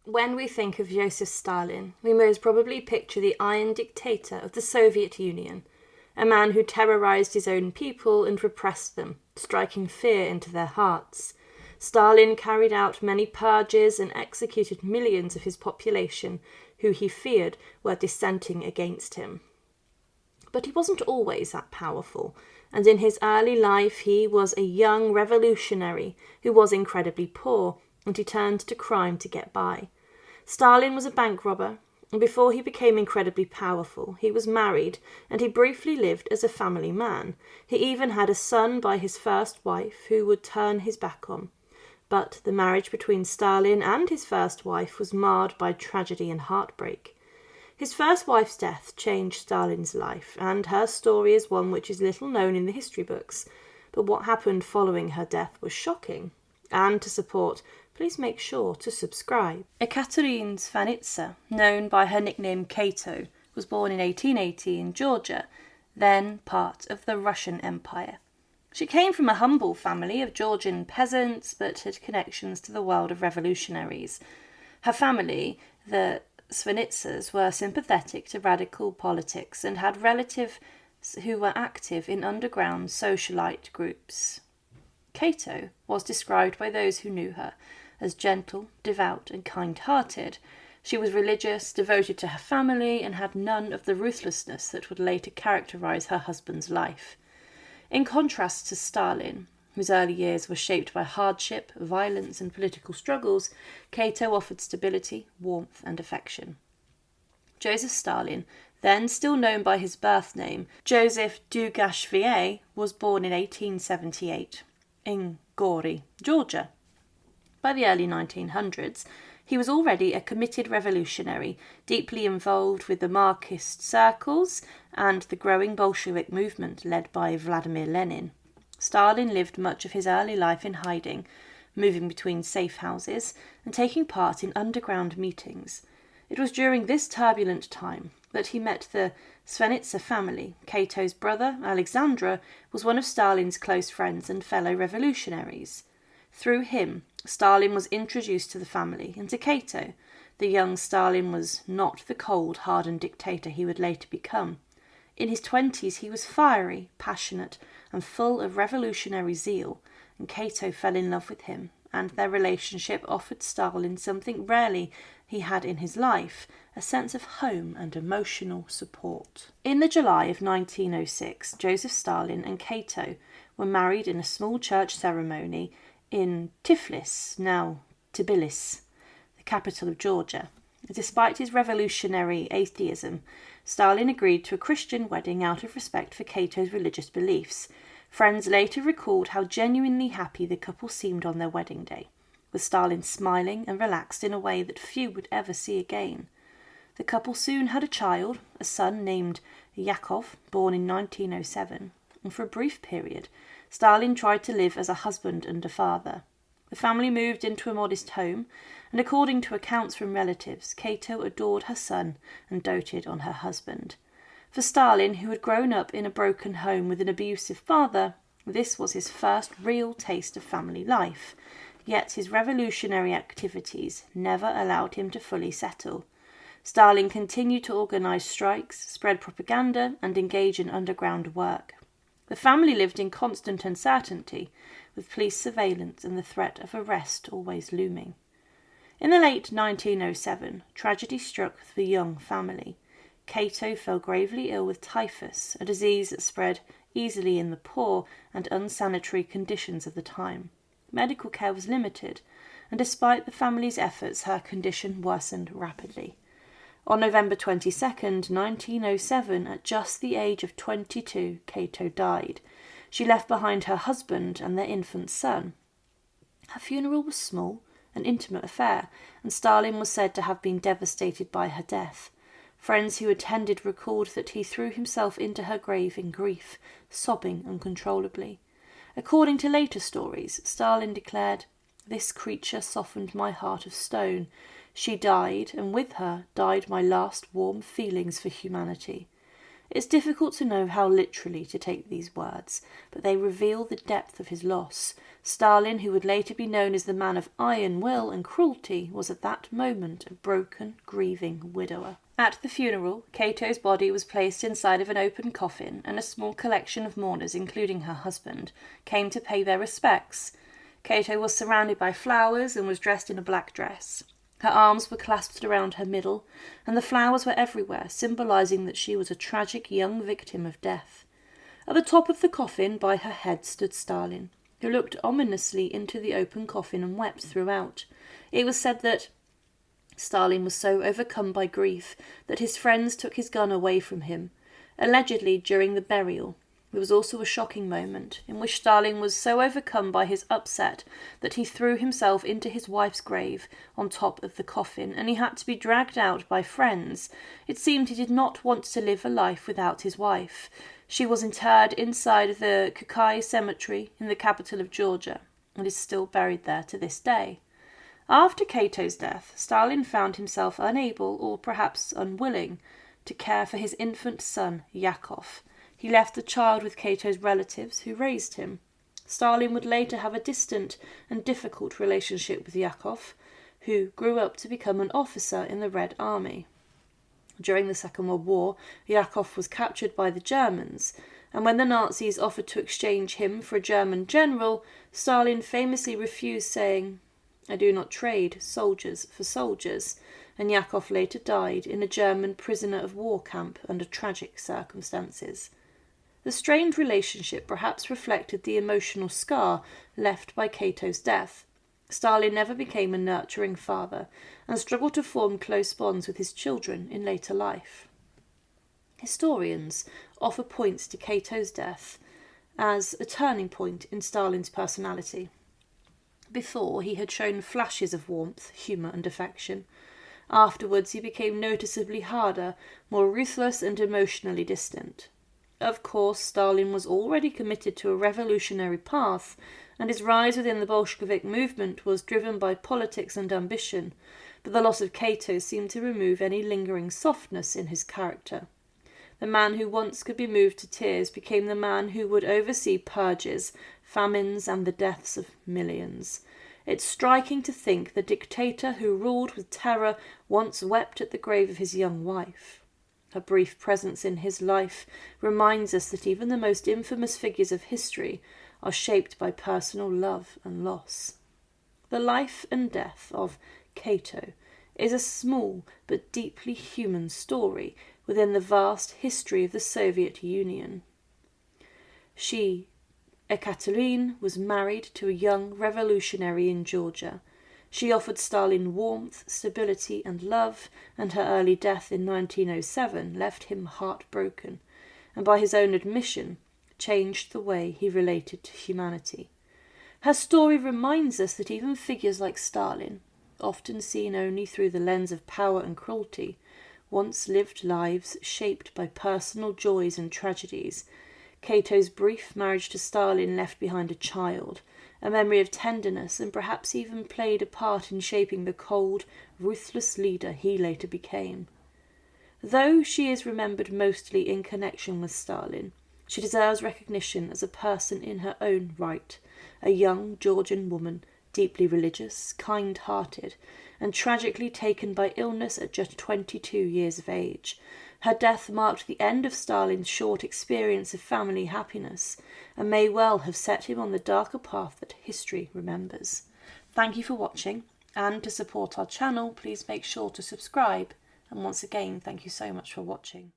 When we think of Joseph Stalin, we most probably picture the iron dictator of the Soviet Union, a man who terrorized his own people and repressed them, striking fear into their hearts. Stalin carried out many purges and executed millions of his population who he feared were dissenting against him. But he wasn't always that powerful, and in his early life he was a young revolutionary who was incredibly poor, and he turned to crime to get by. Stalin was a bank robber, and before he became incredibly powerful, he was married, and he briefly lived as a family man. He even had a son by his first wife who would turn his back on. But the marriage between Stalin and his first wife was marred by tragedy and heartbreak. His first wife's death changed Stalin's life, and her story is one which is little known in the history books. But what happened following her death was shocking. And to support, please make sure to subscribe. Ekatarine Svanidze, known by her nickname Kato, was born in 1880 in Georgia, then part of the Russian Empire. She came from a humble family of Georgian peasants, but had connections to the world of revolutionaries. Her family, the Svanidzes, were sympathetic to radical politics and had relatives who were active in underground socialite groups. Kato was described by those who knew her as gentle, devout, and kind-hearted. She was religious, devoted to her family, and had none of the ruthlessness that would later characterize her husband's life. In contrast to Stalin, whose early years were shaped by hardship, violence, and political struggles, Kato offered stability, warmth, and affection. Joseph Stalin, then still known by his birth name, Joseph Dugashvili, was born in 1878 in Gori, Georgia. By the early 1900s, he was already a committed revolutionary, deeply involved with the Marxist circles and the growing Bolshevik movement led by Vladimir Lenin. Stalin lived much of his early life in hiding, moving between safe houses and taking part in underground meetings. It was during this turbulent time that he met the Svanidze family. Kato's brother, Alexandra, was one of Stalin's close friends and fellow revolutionaries. Through him, Stalin was introduced to the family and to Kato. The young Stalin was not the cold, hardened dictator he would later become. In his 20s, he was fiery, passionate, and full of revolutionary zeal, and Kato fell in love with him, and their relationship offered Stalin something rarely he had in his life, a sense of home and emotional support. In the July of 1906, Joseph Stalin and Kato were married in a small church ceremony in Tiflis, now Tbilisi, the capital of Georgia. Despite his revolutionary atheism, Stalin agreed to a Christian wedding out of respect for Kato's religious beliefs. Friends later recalled how genuinely happy the couple seemed on their wedding day, with Stalin smiling and relaxed in a way that few would ever see again. The couple soon had a child, a son named Yakov, born in 1907, and for a brief period, Stalin tried to live as a husband and a father. The family moved into a modest home, and according to accounts from relatives, Kato adored her son and doted on her husband. For Stalin, who had grown up in a broken home with an abusive father, this was his first real taste of family life. Yet his revolutionary activities never allowed him to fully settle. Stalin continued to organise strikes, spread propaganda, and engage in underground work. The family lived in constant uncertainty, with police surveillance and the threat of arrest always looming. In the late 1907, tragedy struck the young family. Kato fell gravely ill with typhus, a disease that spread easily in the poor and unsanitary conditions of the time. Medical care was limited, and despite the family's efforts, her condition worsened rapidly. On November 22, 1907, at just the age of 22, Kato died. She left behind her husband and their infant son. Her funeral was small, an intimate affair, and Stalin was said to have been devastated by her death. Friends who attended recalled that he threw himself into her grave in grief, sobbing uncontrollably. According to later stories, Stalin declared, "This creature softened my heart of stone. She died, and with her died my last warm feelings for humanity." It's difficult to know how literally to take these words, but they reveal the depth of his loss. Stalin, who would later be known as the man of iron will and cruelty, was at that moment a broken, grieving widower. At the funeral, Kato's body was placed inside of an open coffin, and a small collection of mourners, including her husband, came to pay their respects. Kato was surrounded by flowers and was dressed in a black dress. Her arms were clasped around her middle, and the flowers were everywhere, symbolising that she was a tragic young victim of death. At the top of the coffin, by her head, stood Stalin, who looked ominously into the open coffin and wept throughout. It was said that Stalin was so overcome by grief that his friends took his gun away from him. Allegedly, during the burial, there was also a shocking moment in which Stalin was so overcome by his upset that he threw himself into his wife's grave on top of the coffin, and he had to be dragged out by friends. It seemed he did not want to live a life without his wife. She was interred inside the Kukai cemetery in the capital of Georgia and is still buried there to this day. After Kato's death, Stalin found himself unable, or perhaps unwilling, to care for his infant son, Yakov. He left the child with Kato's relatives, who raised him. Stalin would later have a distant and difficult relationship with Yakov, who grew up to become an officer in the Red Army. During the Second World War, Yakov was captured by the Germans, and when the Nazis offered to exchange him for a German general, Stalin famously refused, saying, "I do not trade soldiers for soldiers," and Yakov later died in a German prisoner of war camp under tragic circumstances. The strained relationship perhaps reflected the emotional scar left by Kato's death. Stalin never became a nurturing father and struggled to form close bonds with his children in later life. Historians offer points to Kato's death as a turning point in Stalin's personality. Before, he had shown flashes of warmth, humour and affection. Afterwards, he became noticeably harder, more ruthless and emotionally distant. Of course, Stalin was already committed to a revolutionary path, and his rise within the Bolshevik movement was driven by politics and ambition, but the loss of Kato seemed to remove any lingering softness in his character. The man who once could be moved to tears became the man who would oversee purges, famines, and the deaths of millions. It's striking to think the dictator who ruled with terror once wept at the grave of his young wife. Her brief presence in his life reminds us that even the most infamous figures of history are shaped by personal love and loss. The life and death of Kato is a small but deeply human story within the vast history of the Soviet Union. She, Ekatarine, was married to a young revolutionary in Georgia. She offered Stalin warmth, stability and love, and her early death in 1907 left him heartbroken, and by his own admission, changed the way he related to humanity. Her story reminds us that even figures like Stalin, often seen only through the lens of power and cruelty, once lived lives shaped by personal joys and tragedies. Kato's brief marriage to Stalin left behind a child, a memory of tenderness, and perhaps even played a part in shaping the cold, ruthless leader he later became. Though she is remembered mostly in connection with Stalin, she deserves recognition as a person in her own right, a young Georgian woman, deeply religious, kind-hearted, and tragically taken by illness at just 22 years of age. Her death marked the end of Stalin's short experience of family happiness, and may well have set him on the darker path that history remembers. Thank you for watching, and to support our channel, please make sure to subscribe. And once again, thank you so much for watching.